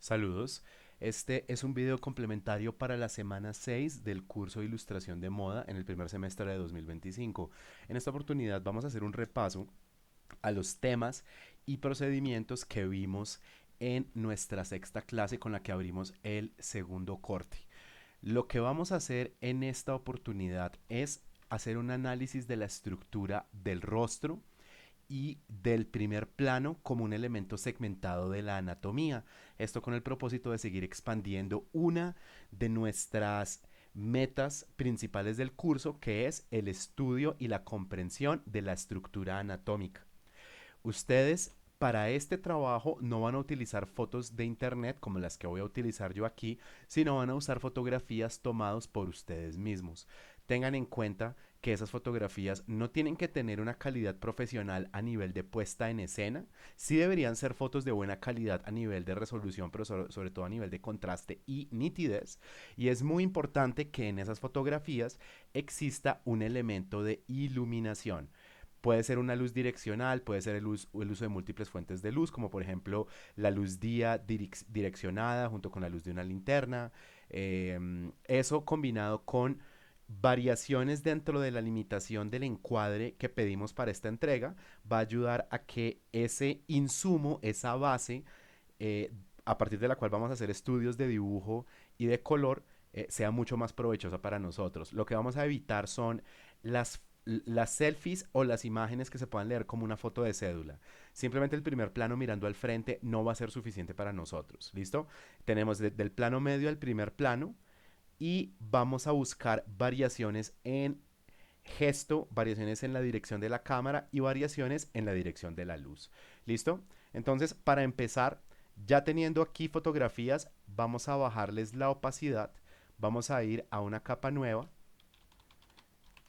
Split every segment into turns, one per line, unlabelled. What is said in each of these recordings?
Saludos. Este es un video complementario para la semana 6 del curso de ilustración de moda en el primer semestre de 2025. En esta oportunidad vamos a hacer un repaso a los temas y procedimientos que vimos en nuestra sexta clase con la que abrimos el segundo corte. Lo que vamos a hacer en esta oportunidad es hacer un análisis de la estructura del rostro y del primer plano como un elemento segmentado de la anatomía. Esto con el propósito de seguir expandiendo una de nuestras metas principales del curso, que es el estudio y la comprensión de la estructura anatómica. Ustedes para este trabajo no van a utilizar fotos de internet como las que voy a utilizar yo aquí, sino van a usar fotografías tomadas por ustedes mismos. Tengan en cuenta que esas fotografías no tienen que tener una calidad profesional a nivel de puesta en escena. Sí deberían ser fotos de buena calidad a nivel de resolución, pero sobre todo a nivel de contraste y nitidez. Y es muy importante que en esas fotografías exista un elemento de iluminación. Puede ser una luz direccional, puede ser el uso de múltiples fuentes de luz, como por ejemplo la luz día direccionada junto con la luz de una linterna. Eso combinado con variaciones dentro de la limitación del encuadre que pedimos para esta entrega, va a ayudar a que ese insumo, esa base, eh, a partir de la cual vamos a hacer estudios de dibujo y de color, sea mucho más provechosa para nosotros. Lo que vamos a evitar son las selfies o las imágenes que se puedan leer como una foto de cédula. Simplemente el primer plano mirando al frente no va a ser suficiente para nosotros. ¿Listo? Tenemos del plano medio al primer plano y vamos a buscar variaciones en gesto, variaciones en la dirección de la cámara y variaciones en la dirección de la luz. ¿Listo? Entonces, para empezar, ya teniendo aquí fotografías, vamos a bajarles la opacidad, vamos a ir a una capa nueva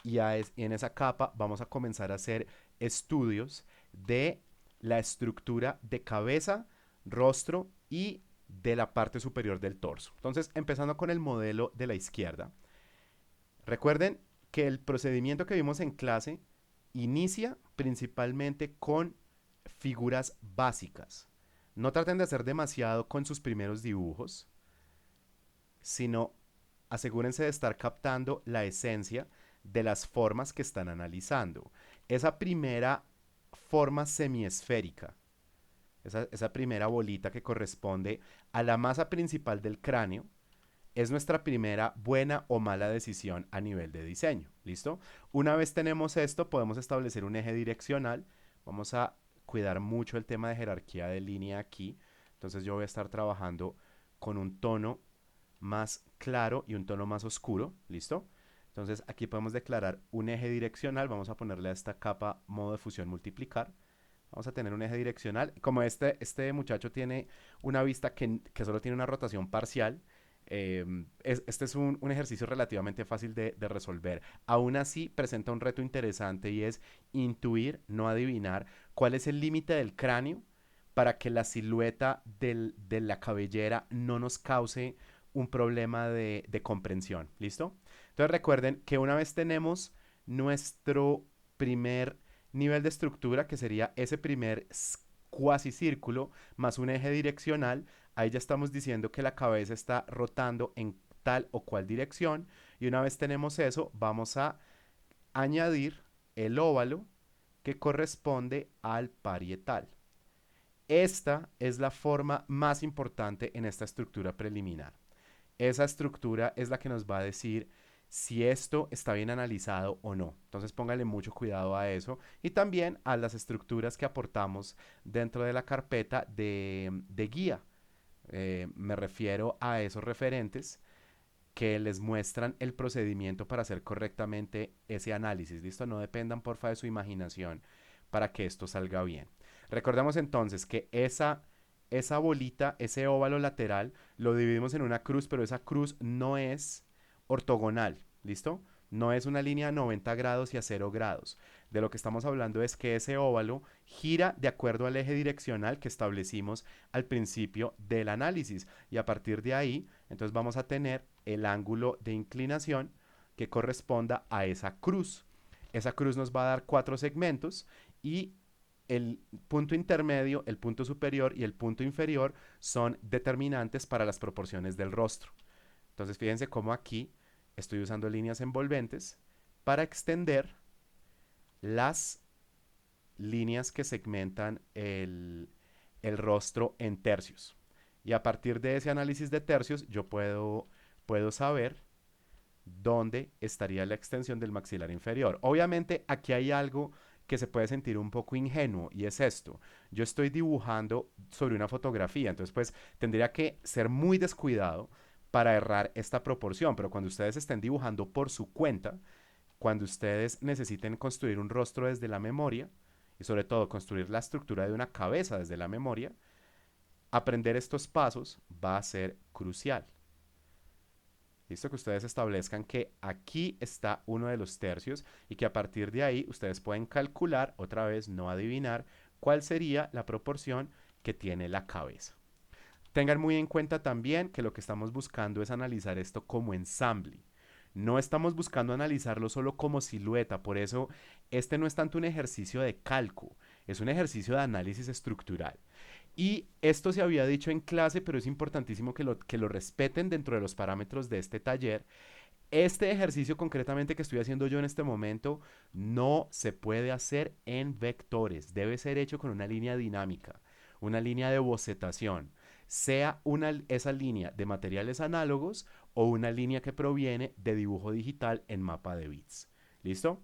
y en esa capa vamos a comenzar a hacer estudios de la estructura de cabeza, rostro y de la parte superior del torso. Entonces, empezando con el modelo de la izquierda, recuerden que el procedimiento que vimos en clase inicia principalmente con figuras básicas. No traten de hacer demasiado con sus primeros dibujos, sino asegúrense de estar captando la esencia de las formas que están analizando. Esa primera forma semiesférica, esa primera bolita que corresponde a la masa principal del cráneo, es nuestra primera buena o mala decisión a nivel de diseño. ¿Listo? Una vez tenemos esto, podemos establecer un eje direccional. Vamos a cuidar mucho el tema de jerarquía de línea aquí. Entonces yo voy a estar trabajando con un tono más claro y un tono más oscuro. ¿Listo? Entonces aquí podemos declarar un eje direccional. Vamos a ponerle a esta capa modo de fusión multiplicar. Vamos a tener un eje direccional. Como este muchacho tiene una vista que solo tiene una rotación parcial, este es un ejercicio relativamente fácil de resolver. Aún así, presenta un reto interesante y es intuir, no adivinar, cuál es el límite del cráneo para que la silueta de la cabellera no nos cause un problema de comprensión. ¿Listo? Entonces recuerden que una vez tenemos nuestro primer nivel de estructura, que sería ese primer cuasi círculo más un eje direccional, ahí ya estamos diciendo que la cabeza está rotando en tal o cual dirección. Y una vez tenemos eso, vamos a añadir el óvalo que corresponde al parietal. Esta es la forma más importante en esta estructura preliminar. Esa estructura es la que nos va a decir si esto está bien analizado o no. Entonces póngale mucho cuidado a eso y también a las estructuras que aportamos dentro de la carpeta de guía. Me refiero a esos referentes que les muestran el procedimiento para hacer correctamente ese análisis. ¿Listo? No dependan porfa de su imaginación para que esto salga bien. Recordemos entonces que esa bolita, ese óvalo lateral, lo dividimos en una cruz, pero esa cruz no es ortogonal. ¿Listo? No es una línea a 90 grados y a 0 grados. De lo que estamos hablando es que ese óvalo gira de acuerdo al eje direccional que establecimos al principio del análisis. Y a partir de ahí, entonces vamos a tener el ángulo de inclinación que corresponda a esa cruz. Esa cruz nos va a dar 4 segmentos y el punto intermedio, el punto superior y el punto inferior son determinantes para las proporciones del rostro. Entonces fíjense cómo aquí estoy usando líneas envolventes para extender las líneas que segmentan el rostro en tercios. Y a partir de ese análisis de tercios yo puedo saber dónde estaría la extensión del maxilar inferior. Obviamente aquí hay algo que se puede sentir un poco ingenuo y es esto. Yo estoy dibujando sobre una fotografía, entonces pues tendría que ser muy descuidado para errar esta proporción, pero cuando ustedes estén dibujando por su cuenta, cuando ustedes necesiten construir un rostro desde la memoria y sobre todo construir la estructura de una cabeza desde la memoria, aprender estos pasos va a ser crucial. Listo, que ustedes establezcan que aquí está uno de los tercios y que a partir de ahí ustedes pueden calcular, otra vez no adivinar, cuál sería la proporción que tiene la cabeza. Tengan muy en cuenta también que lo que estamos buscando es analizar esto como ensamble. No estamos buscando analizarlo solo como silueta, por eso este no es tanto un ejercicio de cálculo, es un ejercicio de análisis estructural. Y esto se había dicho en clase, pero es importantísimo que lo respeten dentro de los parámetros de este taller. Este ejercicio concretamente que estoy haciendo yo en este momento no se puede hacer en vectores, debe ser hecho con una línea dinámica, una línea de bocetación, sea esa línea de materiales análogos o una línea que proviene de dibujo digital en mapa de bits. ¿Listo?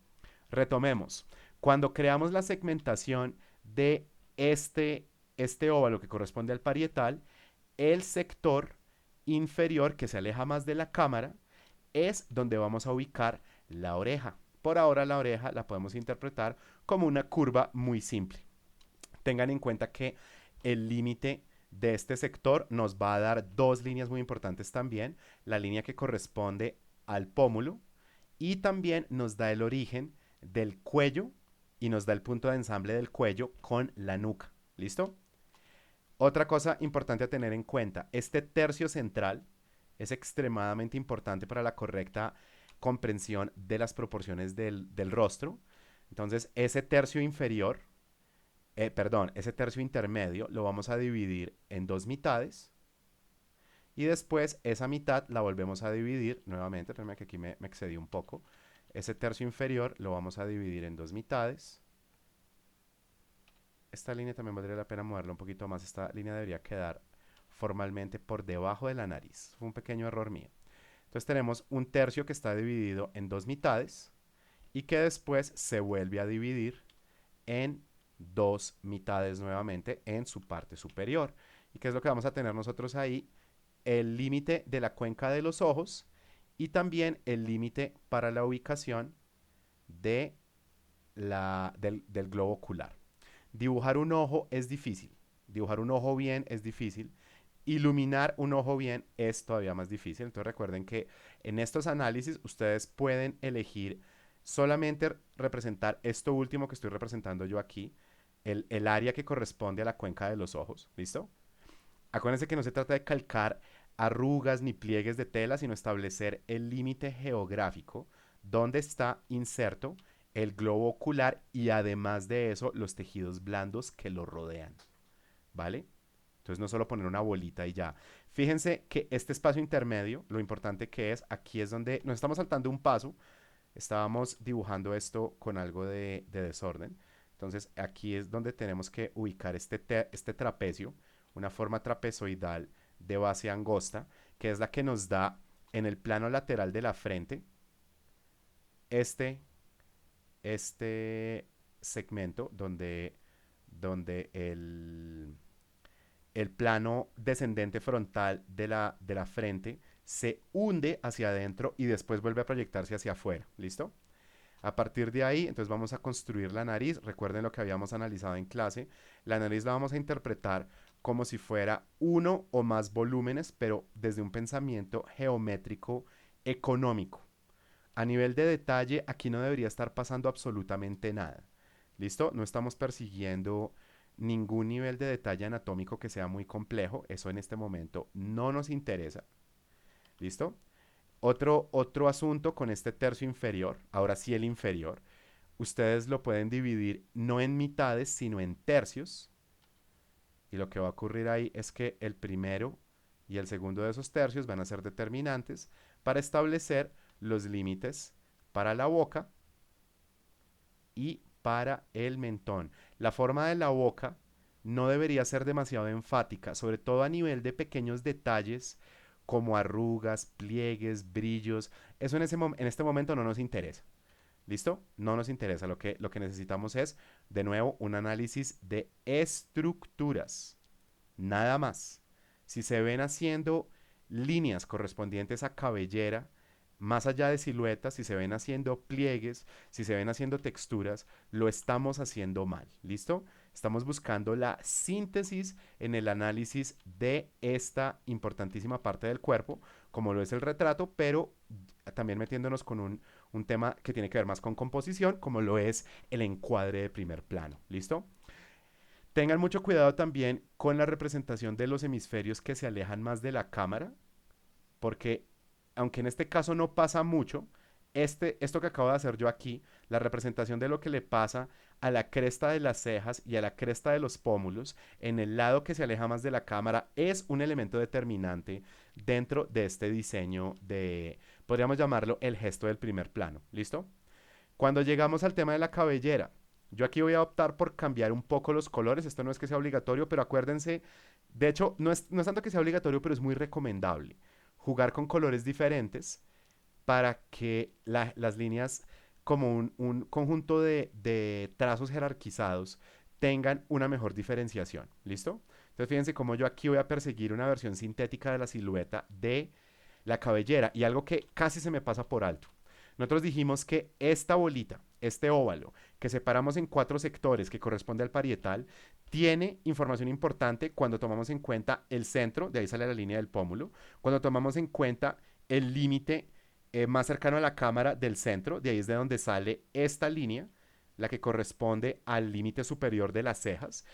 Retomemos. Cuando creamos la segmentación de este óvalo que corresponde al parietal, el sector inferior que se aleja más de la cámara es donde vamos a ubicar la oreja. Por ahora la oreja la podemos interpretar como una curva muy simple. Tengan en cuenta que el límite de este sector nos va a dar dos líneas muy importantes también. La línea que corresponde al pómulo y también nos da el origen del cuello y nos da el punto de ensamble del cuello con la nuca. ¿Listo? Otra cosa importante a tener en cuenta, este tercio central es extremadamente importante para la correcta comprensión de las proporciones del rostro. Entonces, ese tercio inferior, ese tercio intermedio lo vamos a dividir en dos mitades y después esa mitad la volvemos a dividir nuevamente, espérame que aquí me excedí un poco. Ese tercio inferior lo vamos a dividir en dos mitades. Esta línea también valdría la pena moverla un poquito más. Esta línea debería quedar formalmente por debajo de la nariz. Fue un pequeño error mío. Entonces tenemos un tercio que está dividido en dos mitades y que después se vuelve a dividir en dos mitades nuevamente en su parte superior. ¿Y qué es lo que vamos a tener nosotros ahí? El límite de la cuenca de los ojos y también el límite para la ubicación de del globo ocular. Dibujar un ojo es difícil. Dibujar un ojo bien es difícil. Iluminar un ojo bien es todavía más difícil. Entonces recuerden que en estos análisis ustedes pueden elegir solamente representar esto último que estoy representando yo aquí, el área que corresponde a la cuenca de los ojos. ¿Listo? Acuérdense que no se trata de calcar arrugas ni pliegues de tela, sino establecer el límite geográfico donde está inserto el globo ocular y además de eso los tejidos blandos que lo rodean. ¿Vale? Entonces no solo poner una bolita y ya. Fíjense que este espacio intermedio, lo importante que es, aquí es donde nos estamos saltando un paso. Estábamos dibujando esto con algo de desorden. Entonces aquí es donde tenemos que ubicar este trapecio, una forma trapezoidal de base angosta, que es la que nos da en el plano lateral de la frente este, este segmento donde el plano descendente frontal de la frente se hunde hacia adentro y después vuelve a proyectarse hacia afuera. ¿Listo? A partir de ahí, entonces vamos a construir la nariz. Recuerden lo que habíamos analizado en clase. La nariz la vamos a interpretar como si fuera uno o más volúmenes, pero desde un pensamiento geométrico económico. A nivel de detalle, aquí no debería estar pasando absolutamente nada. ¿Listo? No estamos persiguiendo ningún nivel de detalle anatómico que sea muy complejo. Eso en este momento no nos interesa. ¿Listo? Otro asunto con este tercio inferior, ahora sí el inferior. ustedes lo pueden dividir no en mitades, sino en tercios. Y lo que va a ocurrir ahí es que el primero y el segundo de esos tercios van a ser determinantes para establecer los límites para la boca y para el mentón. La forma de la boca no debería ser demasiado enfática, sobre todo a nivel de pequeños detalles como arrugas, pliegues, brillos. Eso en este momento no nos interesa. ¿Listo? No nos interesa. Lo que necesitamos es, de nuevo, un análisis de estructuras. Nada más. Si se ven haciendo líneas correspondientes a cabellera, más allá de siluetas, si se ven haciendo pliegues, si se ven haciendo texturas, lo estamos haciendo mal. ¿Listo? Estamos buscando la síntesis en el análisis de esta importantísima parte del cuerpo, como lo es el retrato, pero también metiéndonos con un tema que tiene que ver más con composición, como lo es el encuadre de primer plano. ¿Listo? Tengan mucho cuidado también con la representación de los hemisferios que se alejan más de la cámara, porque aunque en este caso no pasa mucho, esto que acabo de hacer yo aquí, la representación de lo que le pasa a la cresta de las cejas y a la cresta de los pómulos en el lado que se aleja más de la cámara es un elemento determinante dentro de este diseño de, podríamos llamarlo el gesto del primer plano. ¿Listo? Cuando llegamos al tema de la cabellera, yo aquí voy a optar por cambiar un poco los colores. Esto no es que sea obligatorio, pero acuérdense, de hecho, no es tanto que sea obligatorio, pero es muy recomendable jugar con colores diferentes para que las líneas, como un conjunto de trazos jerarquizados, tengan una mejor diferenciación. ¿Listo? Entonces fíjense cómo yo aquí voy a perseguir una versión sintética de la silueta de la cabellera y algo que casi se me pasa por alto. Nosotros dijimos que esta bolita, este óvalo, que separamos en 4 sectores que corresponde al parietal, tiene información importante cuando tomamos en cuenta el centro, de ahí sale la línea del pómulo, cuando tomamos en cuenta el límite más cercano a la cámara del centro, de ahí es de donde sale esta línea, la que corresponde al límite superior de las cejas.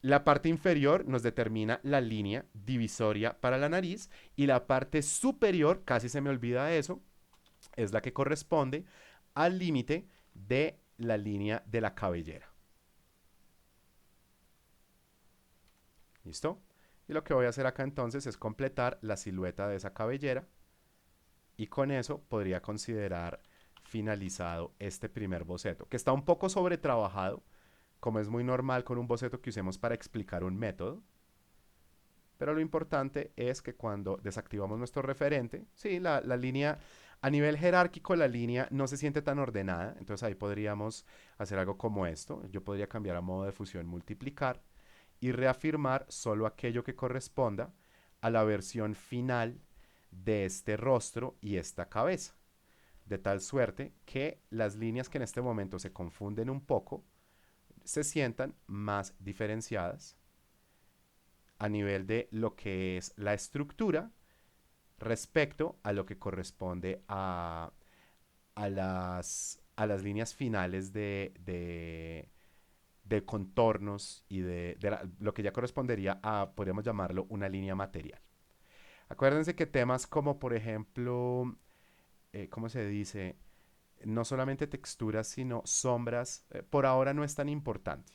La parte inferior nos determina la línea divisoria para la nariz y la parte superior, casi se me olvida eso, es la que corresponde al límite de la línea de la cabellera. ¿Listo? Y lo que voy a hacer acá entonces es completar la silueta de esa cabellera y con eso podría considerar finalizado este primer boceto, que está un poco sobretrabajado, como es muy normal con un boceto que usemos para explicar un método. Pero lo importante es que cuando desactivamos nuestro referente, sí, la línea, a nivel jerárquico, la línea no se siente tan ordenada. Entonces ahí podríamos hacer algo como esto. Yo podría cambiar a modo de fusión multiplicar y reafirmar solo aquello que corresponda a la versión final de este rostro y esta cabeza. De tal suerte que las líneas que en este momento se confunden un poco se sientan más diferenciadas a nivel de lo que es la estructura respecto a lo que corresponde a las líneas finales de contornos y de lo que ya correspondería a, podríamos llamarlo, una línea material. Acuérdense que temas como, por ejemplo, ¿cómo se dice? No solamente texturas, sino sombras, por ahora no es tan importante.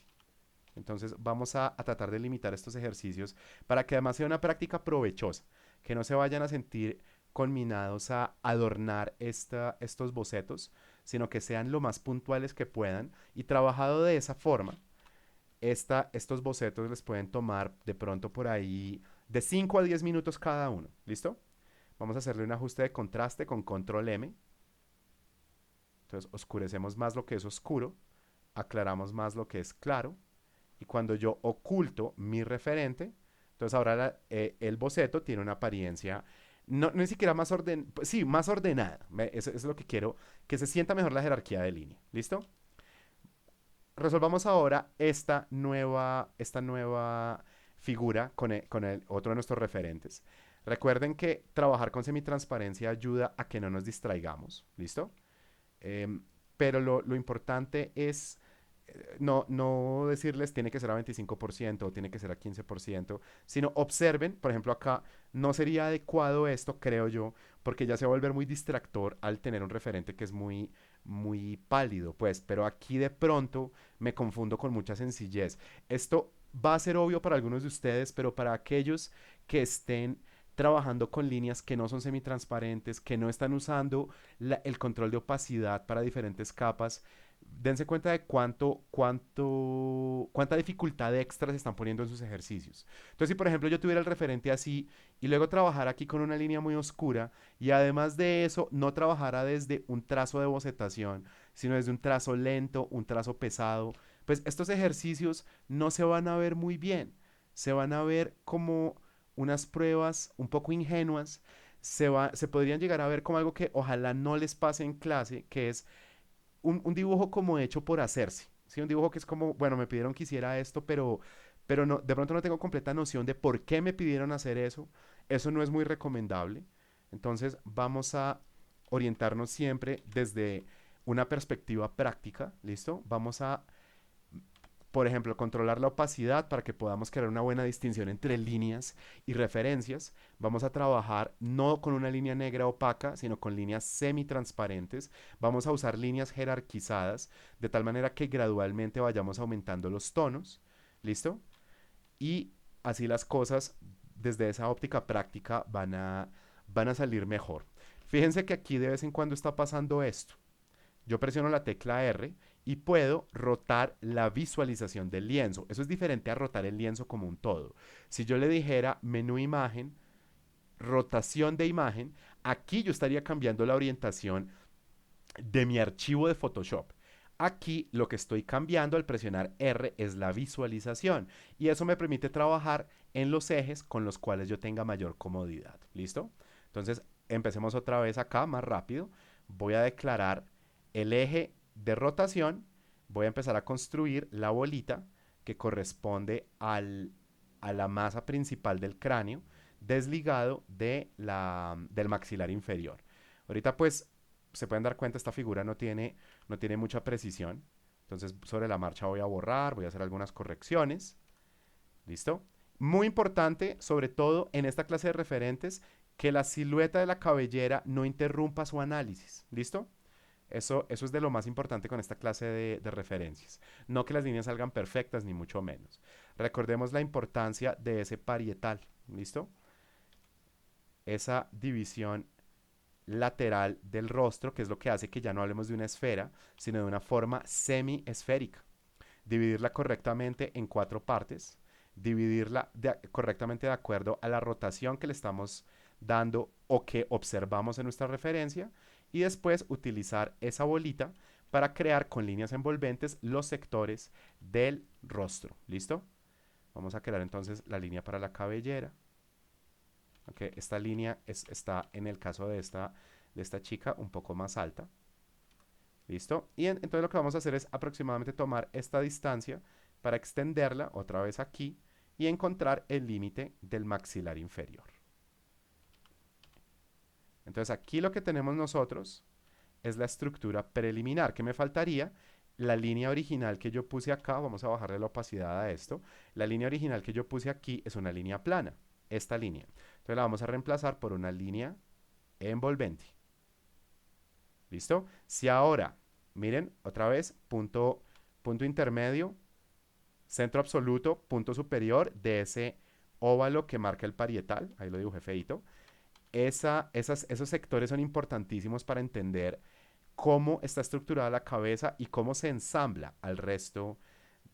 Entonces vamos a tratar de limitar estos ejercicios para que además sea una práctica provechosa, que no se vayan a sentir conminados a adornar estos bocetos, sino que sean lo más puntuales que puedan y trabajado de esa forma, estos bocetos les pueden tomar de pronto por ahí de 5 a 10 minutos cada uno. ¿Listo? Vamos a hacerle un ajuste de contraste con control M. Entonces oscurecemos más lo que es oscuro, aclaramos más lo que es claro. Y cuando yo oculto mi referente, entonces ahora el boceto tiene una apariencia, no ni siquiera más sí, más ordenada. Eso es lo que quiero, que se sienta mejor la jerarquía de línea. ¿Listo? Resolvamos ahora esta nueva figura con el otro de nuestros referentes. Recuerden que trabajar con semitransparencia ayuda a que no nos distraigamos. ¿Listo? Pero lo importante es no decirles tiene que ser a 25% o tiene que ser a 15%, sino observen, por ejemplo, acá no sería adecuado esto, creo yo, porque ya se va a volver muy distractor al tener un referente que es muy pálido, pues, pero aquí de pronto me confundo con mucha sencillez. Esto va a ser obvio para algunos de ustedes, pero para aquellos que estén trabajando con líneas que no son semitransparentes, que no están usando el control de opacidad para diferentes capas, dense cuenta de cuánta dificultad extra se están poniendo en sus ejercicios. Entonces, si por ejemplo yo tuviera el referente así y luego trabajar aquí con una línea muy oscura y además de eso no trabajara desde un trazo de bocetación, sino desde un trazo lento, un trazo pesado, pues estos ejercicios no se van a ver muy bien. Se van a ver como unas pruebas un poco ingenuas. Se podrían llegar a ver como algo que ojalá no les pase en clase, que es un dibujo como hecho por hacerse. ¿Sí? Un dibujo que es como, bueno, me pidieron que hiciera esto, pero no, de pronto no tengo completa noción de por qué me pidieron hacer eso. Eso no es muy recomendable. Entonces vamos a orientarnos siempre desde una perspectiva práctica, ¿listo? Vamos a, por ejemplo, controlar la opacidad para que podamos crear una buena distinción entre líneas y referencias. Vamos a trabajar no con una línea negra opaca, sino con líneas semitransparentes. Vamos a usar líneas jerarquizadas de tal manera que gradualmente vayamos aumentando los tonos. ¿Listo? Y así las cosas desde esa óptica práctica van a salir mejor. Fíjense que aquí de vez en cuando está pasando esto. Yo presiono la tecla R y puedo rotar la visualización del lienzo. Eso es diferente a rotar el lienzo como un todo. Si yo le dijera menú imagen, rotación de imagen, aquí yo estaría cambiando la orientación de mi archivo de Photoshop. Aquí lo que estoy cambiando al presionar R es la visualización y eso me permite trabajar en los ejes con los cuales yo tenga mayor comodidad. ¿Listo? Entonces empecemos otra vez acá más rápido. Voy a declarar el eje de rotación. Voy a empezar a construir la bolita que corresponde a la masa principal del cráneo desligado del maxilar inferior. Ahorita pues se pueden dar cuenta, esta figura no tiene mucha precisión. Entonces, sobre la marcha voy a borrar, voy a hacer algunas correcciones. ¿Listo? Muy importante, sobre todo en esta clase de referentes, que la silueta de la cabellera no interrumpa su análisis. ¿Listo? Eso es de lo más importante con esta clase de referencias. No que las líneas salgan perfectas, ni mucho menos. Recordemos la importancia de ese parietal. ¿Listo? Esa división lateral del rostro, que es lo que hace que ya no hablemos de una esfera, sino de una forma semi-esférica. Dividirla correctamente en 4 partes, dividirla correctamente de acuerdo a la rotación que le estamos dando o que observamos en nuestra referencia y después utilizar esa bolita para crear con líneas envolventes los sectores del rostro. ¿Listo? Vamos a crear entonces la línea para la cabellera. Okay, esta línea está en el caso de esta chica un poco más alta. ¿Listo? Y entonces lo que vamos a hacer es aproximadamente tomar esta distancia para extenderla otra vez aquí y encontrar el límite del maxilar inferior. Entonces aquí lo que tenemos nosotros es la estructura preliminar. ¿Qué me faltaría? La línea original que yo puse acá, vamos a bajarle la opacidad a esto. La línea original que yo puse aquí es una línea plana, esta línea. Entonces la vamos a reemplazar por una línea envolvente. ¿Listo? Si ahora, miren, otra vez, punto intermedio, centro absoluto, punto superior de ese óvalo que marca el parietal, ahí lo dibujé feito, esos sectores son importantísimos para entender cómo está estructurada la cabeza y cómo se ensambla al resto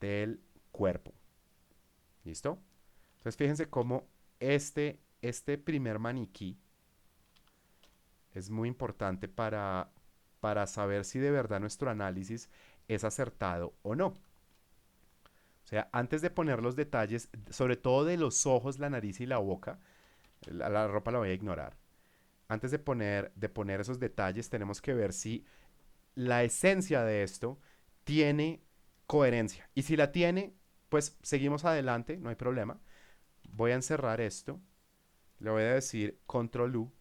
del cuerpo. ¿Listo? Entonces fíjense cómo este primer maniquí es muy importante para saber si de verdad nuestro análisis es acertado o no. O sea, antes de poner los detalles, sobre todo de los ojos, la nariz y la boca, la ropa la voy a ignorar. Antes de poner esos detalles, tenemos que ver si la esencia de esto tiene coherencia. Y si la tiene, pues seguimos adelante, no hay problema. Voy a encerrar esto. Le voy a decir Control U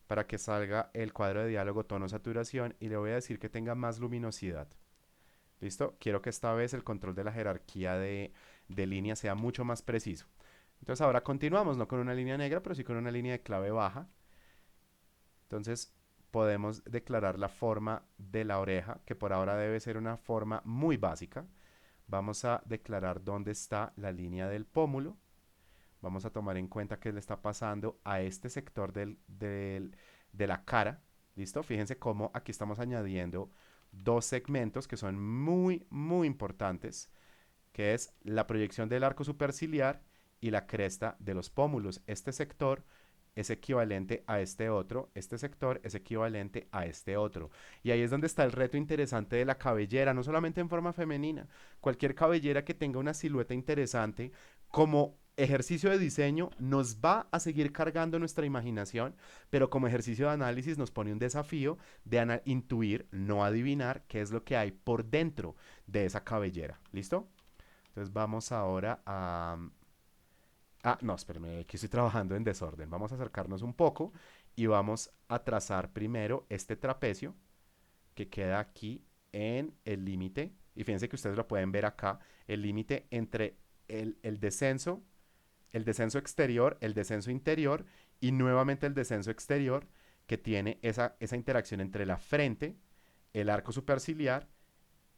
para que salga el cuadro de diálogo tono saturación y le voy a decir que tenga más luminosidad. ¿Listo? Quiero que esta vez el control de la jerarquía de línea sea mucho más preciso. Entonces ahora continuamos, no con una línea negra, pero sí con una línea de clave baja. Entonces podemos declarar la forma de la oreja, que por ahora debe ser una forma muy básica. Vamos a declarar dónde está la línea del pómulo. Vamos a tomar en cuenta que le está pasando a este sector de la cara. ¿Listo? Fíjense cómo aquí estamos añadiendo dos segmentos que son muy, muy importantes, que es la proyección del arco superciliar y la cresta de los pómulos. Este sector es equivalente a este otro, este sector es equivalente a este otro. Y ahí es donde está el reto interesante de la cabellera, no solamente en forma femenina, cualquier cabellera que tenga una silueta interesante, como ejercicio de diseño nos va a seguir cargando nuestra imaginación, pero como ejercicio de análisis nos pone un desafío de intuir, no adivinar qué es lo que hay por dentro de esa cabellera. ¿Listo? Entonces vamos ahora a... Ah, no, espérame, aquí estoy trabajando en desorden. Vamos a acercarnos un poco y vamos a trazar primero este trapecio que queda aquí en el límite. Y fíjense que ustedes lo pueden ver acá, el límite entre el descenso exterior, el descenso interior y nuevamente el descenso exterior que tiene esa interacción entre la frente, el arco superciliar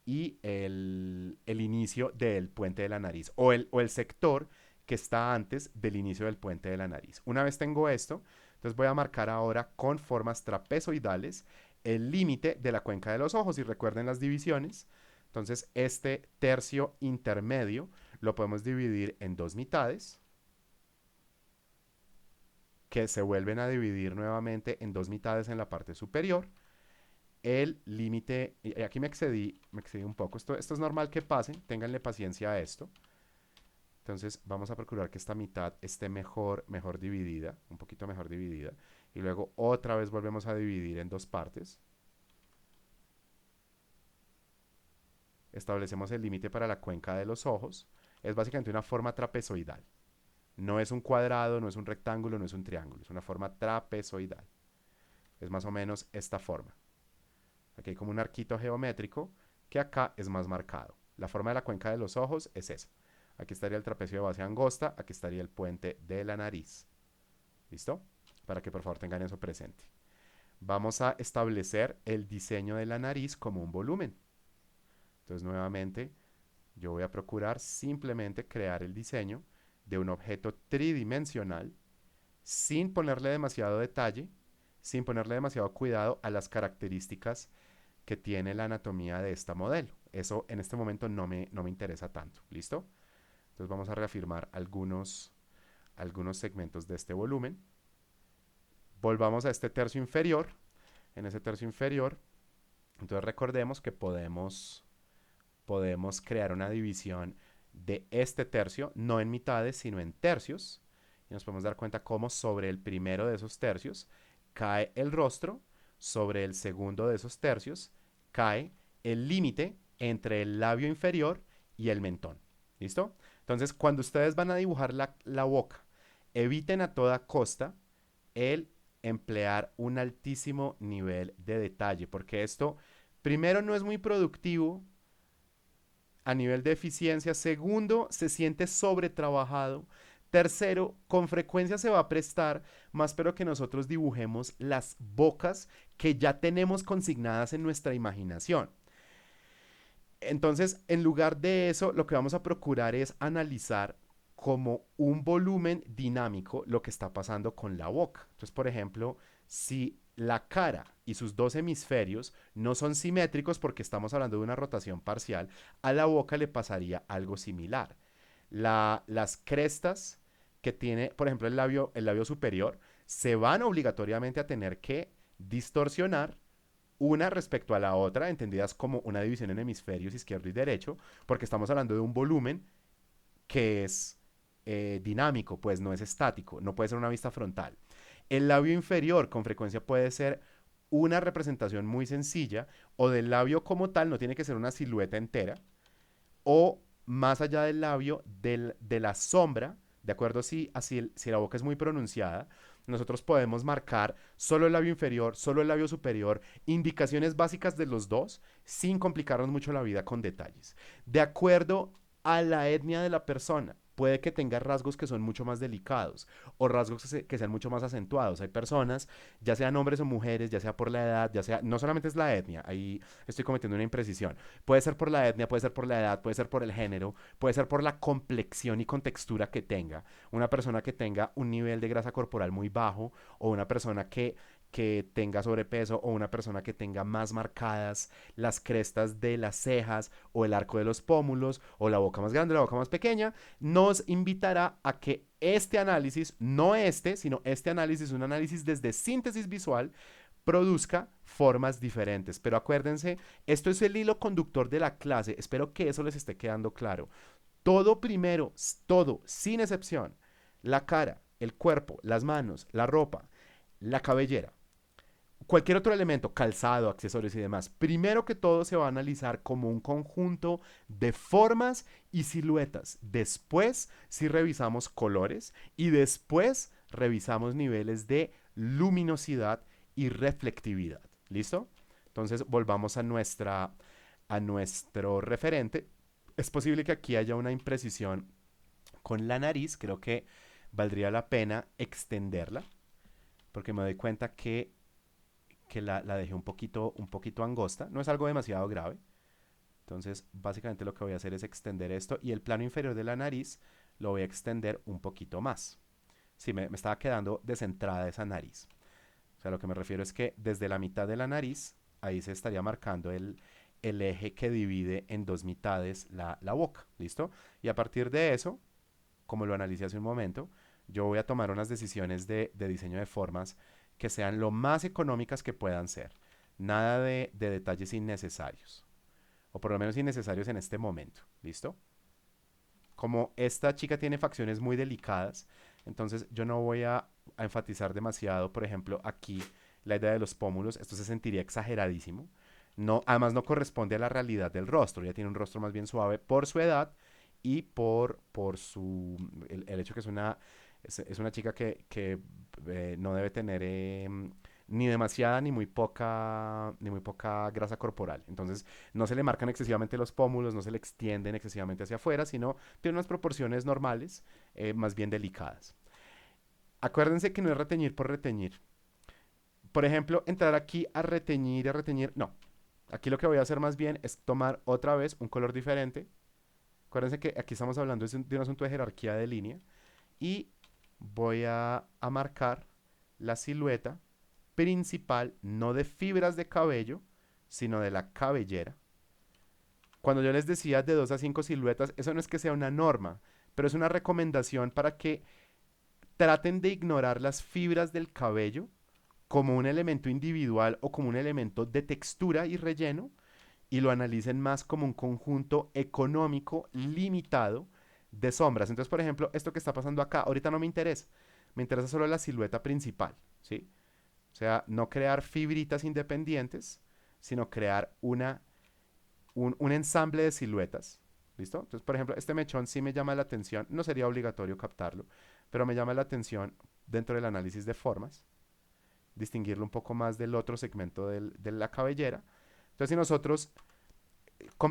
y el inicio del puente de la nariz o el sector que está antes del inicio del puente de la nariz. Una vez tengo esto, entonces voy a marcar ahora con formas trapezoidales el límite de la cuenca de los ojos y recuerden las divisiones. Entonces este tercio intermedio lo podemos dividir en dos mitades que se vuelven a dividir nuevamente en dos mitades en la parte superior. El límite, y aquí me excedí un poco, esto es normal que pase, ténganle paciencia a esto. Entonces vamos a procurar que esta mitad esté mejor dividida, un poquito mejor dividida. Y luego otra vez volvemos a dividir en dos partes. Establecemos el límite para la cuenca de los ojos. Es básicamente una forma trapezoidal. No es un cuadrado, no es un rectángulo, no es un triángulo. Es una forma trapezoidal. Es más o menos esta forma. Aquí hay como un arquito geométrico que acá es más marcado. La forma de la cuenca de los ojos es esa. Aquí estaría el trapecio de base angosta, aquí estaría el puente de la nariz. ¿Listo? Para que por favor tengan eso presente. Vamos a establecer el diseño de la nariz como un volumen. Entonces nuevamente yo voy a procurar simplemente crear el diseño de un objeto tridimensional sin ponerle demasiado detalle, sin ponerle demasiado cuidado a las características que tiene la anatomía de esta modelo. Eso en este momento no me interesa tanto. ¿Listo? Entonces vamos a reafirmar algunos segmentos de este volumen. Volvamos a este tercio inferior. En ese tercio inferior, entonces recordemos que podemos crear una división de este tercio, no en mitades, sino en tercios. Y nos podemos dar cuenta cómo sobre el primero de esos tercios cae el rostro, sobre el segundo de esos tercios cae el límite entre el labio inferior y el mentón. ¿Listo? Entonces, cuando ustedes van a dibujar la boca, eviten a toda costa el emplear un altísimo nivel de detalle, porque esto, primero, no es muy productivo a nivel de eficiencia, segundo, se siente sobretrabajado, tercero, con frecuencia se va a prestar más pero que nosotros dibujemos las bocas que ya tenemos consignadas en nuestra imaginación. Entonces, en lugar de eso, lo que vamos a procurar es analizar como un volumen dinámico lo que está pasando con la boca. Entonces, por ejemplo, si la cara y sus dos hemisferios no son simétricos porque estamos hablando de una rotación parcial, a la boca le pasaría algo similar. Las crestas que tiene, por ejemplo, el labio superior, se van obligatoriamente a tener que distorsionar una respecto a la otra, entendidas como una división en hemisferios izquierdo y derecho, porque estamos hablando de un volumen que es dinámico, pues no es estático, no puede ser una vista frontal. El labio inferior con frecuencia puede ser una representación muy sencilla o del labio como tal, no tiene que ser una silueta entera, o más allá del labio, de la sombra, de acuerdo si la boca es muy pronunciada, Nosotros podemos marcar solo el labio inferior, solo el labio superior, indicaciones básicas de los dos, sin complicarnos mucho la vida con detalles. De acuerdo a la etnia de la persona, puede que tenga rasgos que son mucho más delicados o rasgos que sean mucho más acentuados. Hay personas, ya sean hombres o mujeres, ya sea por la edad, ya sea, no solamente es la etnia, ahí estoy cometiendo una imprecisión. Puede ser por la etnia, puede ser por la edad, puede ser por el género, puede ser por la complexión y contextura que tenga. Una persona que tenga un nivel de grasa corporal muy bajo o una persona que tenga sobrepeso o una persona que tenga más marcadas las crestas de las cejas o el arco de los pómulos o la boca más grande o la boca más pequeña, nos invitará a que este análisis, no este, sino este análisis, un análisis desde síntesis visual, produzca formas diferentes. Pero acuérdense, esto es el hilo conductor de la clase. Espero que eso les esté quedando claro. Todo primero, todo, sin excepción. La cara, el cuerpo, las manos, la ropa, la cabellera, cualquier otro elemento, calzado, accesorios y demás, primero que todo se va a analizar como un conjunto de formas y siluetas. Después sí revisamos colores y después revisamos niveles de luminosidad y reflectividad. ¿Listo? Entonces volvamos a nuestro referente. Es posible que aquí haya una imprecisión con la nariz. Creo que valdría la pena extenderla porque me doy cuenta que la dejé un poquito angosta. No es algo demasiado grave. Entonces, básicamente lo que voy a hacer es extender esto y el plano inferior de la nariz lo voy a extender un poquito más. Sí, me estaba quedando descentrada esa nariz. O sea, lo que me refiero es que desde la mitad de la nariz, ahí se estaría marcando el eje que divide en dos mitades la boca. ¿Listo? Y a partir de eso, como lo analicé hace un momento, yo voy a tomar unas decisiones de diseño de formas que sean lo más económicas que puedan ser. Nada de detalles innecesarios. O por lo menos innecesarios en este momento. ¿Listo? Como esta chica tiene facciones muy delicadas, entonces yo no voy a enfatizar demasiado, por ejemplo, aquí la idea de los pómulos. Esto se sentiría exageradísimo. No, además no corresponde a la realidad del rostro. Ella tiene un rostro más bien suave por su edad y por el hecho que es una chica que no debe tener ni demasiada ni muy poca grasa corporal. Entonces no se le marcan excesivamente los pómulos, no se le extienden excesivamente hacia afuera, sino tiene unas proporciones normales, más bien delicadas. Acuérdense que no es reteñir por reteñir. Por ejemplo, entrar aquí a reteñir, no. Aquí lo que voy a hacer más bien es tomar otra vez un color diferente. Acuérdense que aquí estamos hablando de un asunto de jerarquía de línea. Y voy a marcar la silueta principal, no de fibras de cabello, sino de la cabellera. Cuando yo les decía de 2 a 5 siluetas, eso no es que sea una norma, pero es una recomendación para que traten de ignorar las fibras del cabello como un elemento individual o como un elemento de textura y relleno y lo analicen más como un conjunto económico limitado de sombras. Entonces, por ejemplo, esto que está pasando acá, ahorita no me interesa. Me interesa solo la silueta principal, ¿sí? O sea, no crear fibritas independientes, sino crear un ensamble de siluetas. ¿Listo? Entonces, por ejemplo, este mechón sí me llama la atención. No sería obligatorio captarlo, pero me llama la atención dentro del análisis de formas, distinguirlo un poco más del otro segmento de la cabellera. Entonces, si nosotros,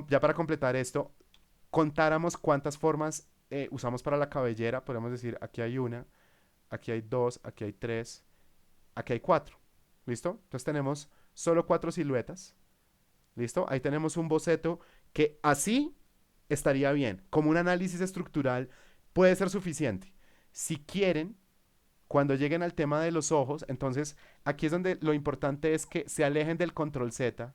ya para completar esto, contáramos cuántas formas usamos para la cabellera, podemos decir, aquí hay una, aquí hay dos, aquí hay tres, aquí hay cuatro. ¿Listo? Entonces tenemos solo cuatro siluetas. ¿Listo? Ahí tenemos un boceto que así estaría bien. Como un análisis estructural puede ser suficiente. Si quieren, cuando lleguen al tema de los ojos, entonces aquí es donde lo importante es que se alejen del control Z,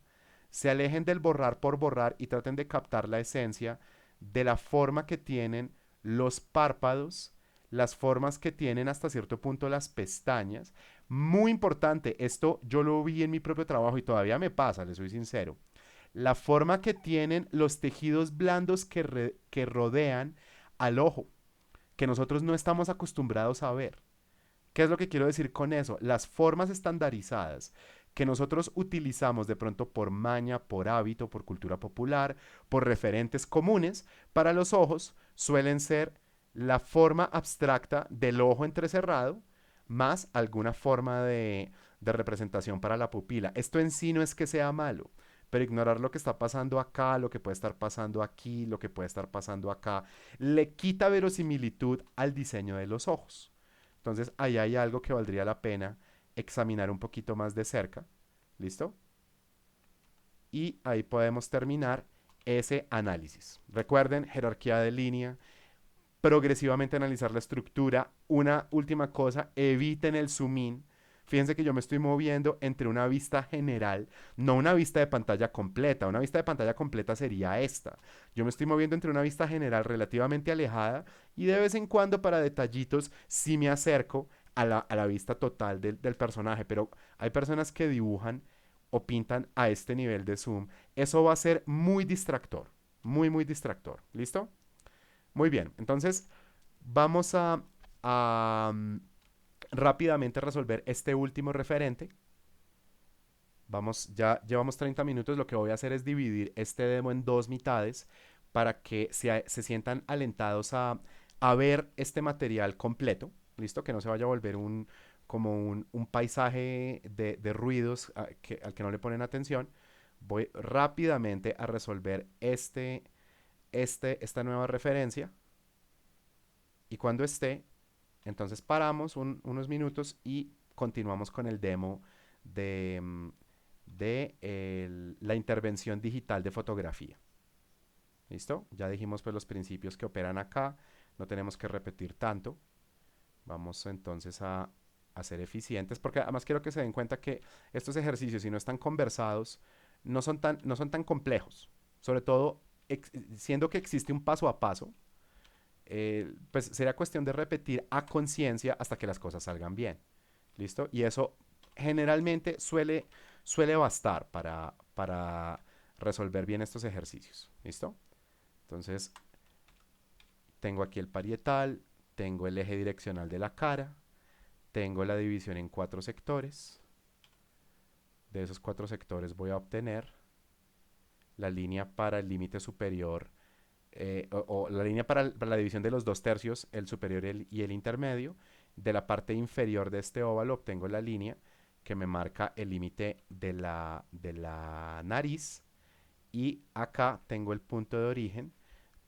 se alejen del borrar por borrar y traten de captar la esencia de la forma que tienen los párpados, las formas que tienen hasta cierto punto las pestañas. Muy importante, esto yo lo vi en mi propio trabajo y todavía me pasa, les soy sincero. La forma que tienen los tejidos blandos que rodean al ojo, que nosotros no estamos acostumbrados a ver. ¿Qué es lo que quiero decir con eso? Las formas estandarizadas que nosotros utilizamos de pronto por maña, por hábito, por cultura popular, por referentes comunes, para los ojos suelen ser la forma abstracta del ojo entrecerrado, más alguna forma de representación para la pupila. Esto en sí no es que sea malo, pero ignorar lo que está pasando acá, lo que puede estar pasando aquí, lo que puede estar pasando acá, le quita verosimilitud al diseño de los ojos. Entonces, ahí hay algo que valdría la pena examinar un poquito más de cerca. ¿Listo? Y ahí podemos terminar ese análisis. Recuerden, jerarquía de línea, progresivamente analizar la estructura. Una última cosa, eviten el zoom in. Fíjense que yo me estoy moviendo entre una vista general, no una vista de pantalla completa. Una vista de pantalla completa sería esta. Yo me estoy moviendo entre una vista general relativamente alejada y de vez en cuando para detallitos sí me acerco a la vista total del personaje. Pero hay personas que dibujan o pintan a este nivel de zoom. Eso va a ser muy distractor. Muy, muy distractor. ¿Listo? Muy bien. Entonces, vamos a rápidamente resolver este último referente. Vamos, ya llevamos 30 minutos. Lo que voy a hacer es dividir este demo en dos mitades para que se sientan alentados a ver este material completo. ¿Listo? Que no se vaya a volver como un paisaje de ruidos al que no le ponen atención. Voy rápidamente a resolver esta nueva referencia. Y cuando esté, entonces paramos unos minutos y continuamos con el demo de la intervención digital de fotografía. ¿Listo? Ya dijimos pues los principios que operan acá. No tenemos que repetir tanto. Vamos entonces a ser eficientes porque además quiero que se den cuenta que estos ejercicios, si no están conversados, no son tan complejos. Sobre todo, siendo que existe un paso a paso, pues sería cuestión de repetir a conciencia hasta que las cosas salgan bien. ¿Listo? Y eso generalmente suele bastar para resolver bien estos ejercicios. ¿Listo? Entonces, tengo aquí el parietal, tengo el eje direccional de la cara, tengo la división en 4 sectores. De esos 4 sectores voy a obtener la línea para el límite superior o la línea para la división de los 2 tercios, el superior y el intermedio. De la parte inferior de este óvalo obtengo la línea que me marca el límite de la nariz. Y acá tengo el punto de origen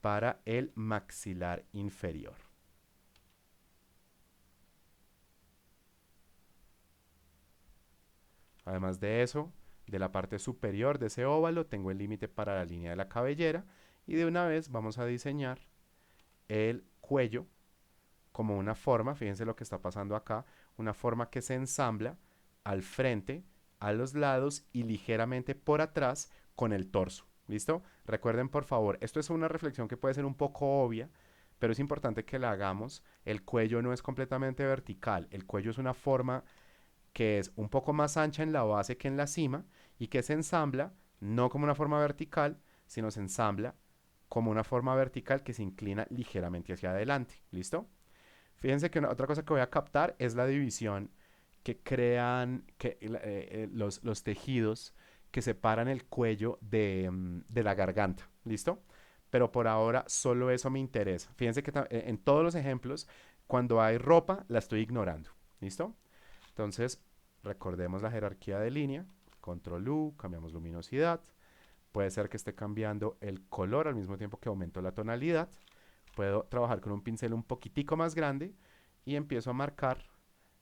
para el maxilar inferior. Además de eso, de la parte superior de ese óvalo tengo el límite para la línea de la cabellera. Y de una vez vamos a diseñar el cuello como una forma, fíjense lo que está pasando acá, una forma que se ensambla al frente, a los lados y ligeramente por atrás con el torso. ¿Listo? Recuerden por favor, esto es una reflexión que puede ser un poco obvia, pero es importante que la hagamos. El cuello no es completamente vertical, el cuello es una forma que es un poco más ancha en la base que en la cima y que se ensambla no como una forma vertical, sino se ensambla como una forma vertical que se inclina ligeramente hacia adelante. ¿Listo? Fíjense que otra cosa que voy a captar es la división que crean los tejidos que separan el cuello de la garganta. ¿Listo? Pero por ahora solo eso me interesa. Fíjense que en todos los ejemplos, cuando hay ropa, la estoy ignorando. ¿Listo? Entonces, recordemos la jerarquía de línea. Control U, cambiamos luminosidad. Puede ser que esté cambiando el color al mismo tiempo que aumento la tonalidad. Puedo trabajar con un pincel un poquitico más grande y empiezo a marcar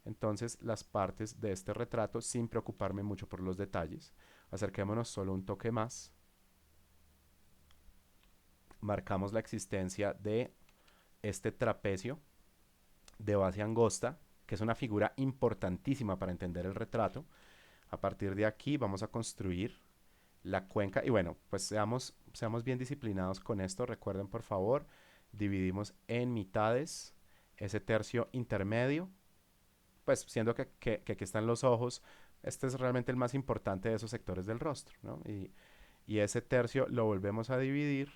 entonces las partes de este retrato sin preocuparme mucho por los detalles. Acerquémonos solo un toque más. Marcamos la existencia de este trapecio de base angosta, que es una figura importantísima para entender el retrato. A partir de aquí vamos a construir la cuenca. Y bueno, pues seamos bien disciplinados con esto. Recuerden, por favor, dividimos en mitades ese tercio intermedio. Pues siendo que aquí están los ojos, este es realmente el más importante de esos sectores del rostro, ¿no? Y ese tercio lo volvemos a dividir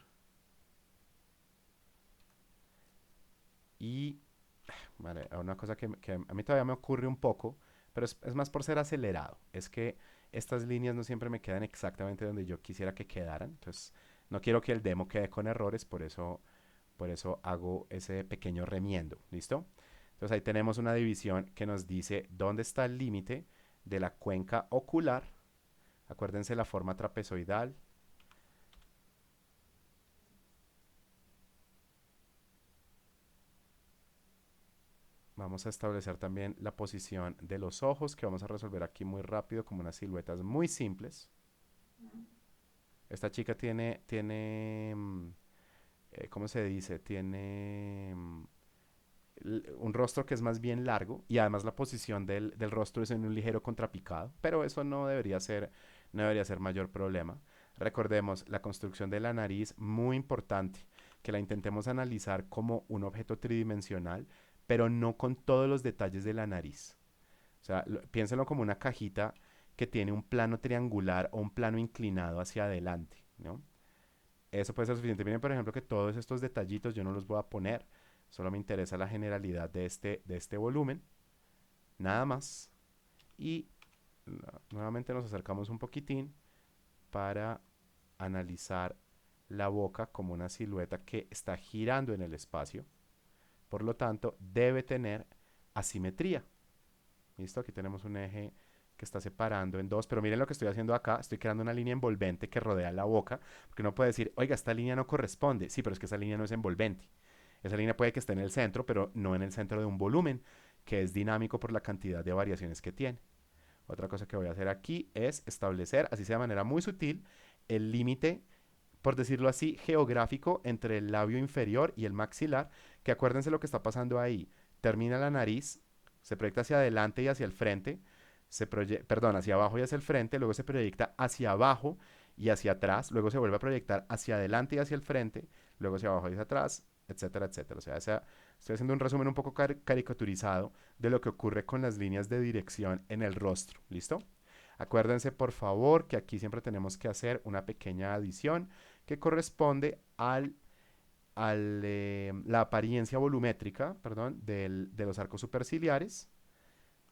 y vale, una cosa que a mí todavía me ocurre un poco, pero es más por ser acelerado. Es que estas líneas no siempre me quedan exactamente donde yo quisiera que quedaran. Entonces, no quiero que el demo quede con errores, por eso hago ese pequeño remiendo. ¿Listo? Entonces ahí tenemos una división que nos dice dónde está el límite de la cuenca ocular. Acuérdense la forma trapezoidal. Vamos a establecer también la posición de los ojos, que vamos a resolver aquí muy rápido como unas siluetas muy simples. Esta chica tiene, ¿cómo se dice? Tiene un rostro que es más bien largo y además la posición del rostro es en un ligero contrapicado, pero eso no debería ser mayor problema. Recordemos, la construcción de la nariz, muy importante, que la intentemos analizar como un objeto tridimensional, pero no con todos los detalles de la nariz. O sea, piénsenlo como una cajita que tiene un plano triangular o un plano inclinado hacia adelante, ¿no? Eso puede ser suficiente. Miren, por ejemplo, que todos estos detallitos yo no los voy a poner. Solo me interesa la generalidad de este volumen. Nada más. Y nuevamente nos acercamos un poquitín para analizar la boca como una silueta que está girando en el espacio. Por lo tanto, debe tener asimetría. ¿Listo? Aquí tenemos un eje que está separando en dos, pero miren lo que estoy haciendo acá, estoy creando una línea envolvente que rodea la boca, porque uno puede decir, oiga, esta línea no corresponde, sí, pero es que esa línea no es envolvente. Esa línea puede que esté en el centro, pero no en el centro de un volumen, que es dinámico por la cantidad de variaciones que tiene. Otra cosa que voy a hacer aquí es establecer, así sea de manera muy sutil, el límite, por decirlo así, geográfico entre el labio inferior y el maxilar, que acuérdense lo que está pasando ahí. Termina la nariz, se proyecta hacia adelante y hacia el frente, perdón, hacia abajo y hacia el frente, luego se proyecta hacia abajo y hacia atrás, luego se vuelve a proyectar hacia adelante y hacia el frente, luego hacia abajo y hacia atrás, etcétera, etcétera. O sea, estoy haciendo un resumen un poco caricaturizado de lo que ocurre con las líneas de dirección en el rostro. ¿Listo? Acuérdense, por favor, que aquí siempre tenemos que hacer una pequeña adición que corresponde la apariencia volumétrica, perdón, de los arcos superciliares.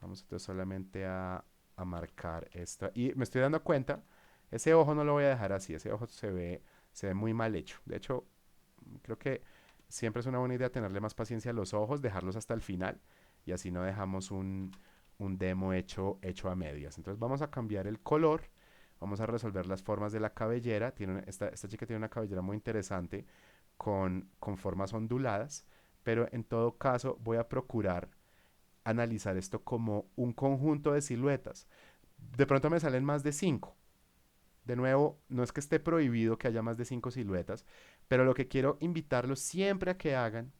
Vamos entonces solamente a marcar esta. Y me estoy dando cuenta, ese ojo no lo voy a dejar así, ese ojo se ve muy mal hecho. De hecho, creo que siempre es una buena idea tenerle más paciencia a los ojos, dejarlos hasta el final y así no dejamos un demo hecho a medias. Entonces vamos a cambiar el color, vamos a resolver las formas de la cabellera. Esta chica tiene una cabellera muy interesante con formas onduladas, pero en todo caso voy a procurar analizar esto como un conjunto de siluetas. De pronto me salen más de 5. De nuevo, no es que esté prohibido que haya más de 5 siluetas, pero lo que quiero invitarlos siempre a que hagan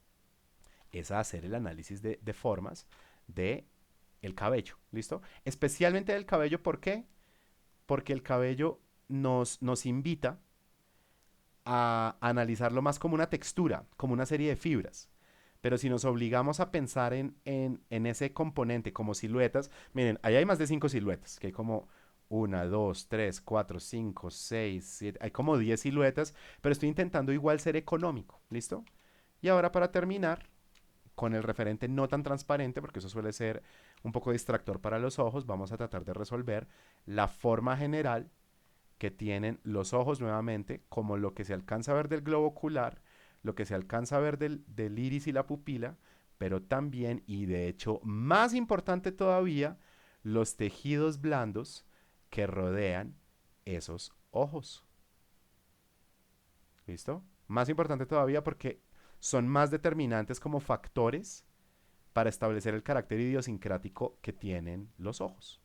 es a hacer el análisis de formas de el cabello, ¿listo? Especialmente del cabello, ¿por qué? Porque el cabello nos invita a analizarlo más como una textura, como una serie de fibras. Pero si nos obligamos a pensar en ese componente como siluetas, miren, ahí hay más de 5 siluetas, que hay como una, dos, tres, cuatro, cinco, seis, siete, hay como 10 siluetas, pero estoy intentando igual ser económico, ¿listo? Y ahora para terminar, con el referente no tan transparente, porque eso suele ser un poco distractor para los ojos, vamos a tratar de resolver la forma general que tienen los ojos nuevamente, como lo que se alcanza a ver del globo ocular, lo que se alcanza a ver del iris y la pupila, pero también, y de hecho más importante todavía, los tejidos blandos que rodean esos ojos. ¿Listo? Más importante todavía porque son más determinantes como factores para establecer el carácter idiosincrático que tienen los ojos.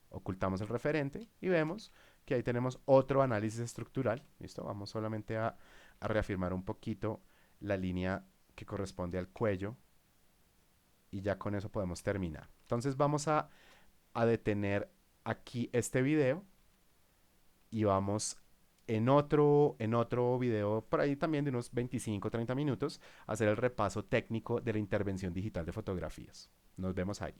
Ocultamos el referente y vemos que ahí tenemos otro análisis estructural. ¿Listo? Vamos solamente a reafirmar un poquito la línea que corresponde al cuello y ya con eso podemos terminar. Entonces vamos a detener aquí este video y vamos en otro video, por ahí también de unos 25-30 minutos, a hacer el repaso técnico de la intervención digital de fotografías. Nos vemos ahí.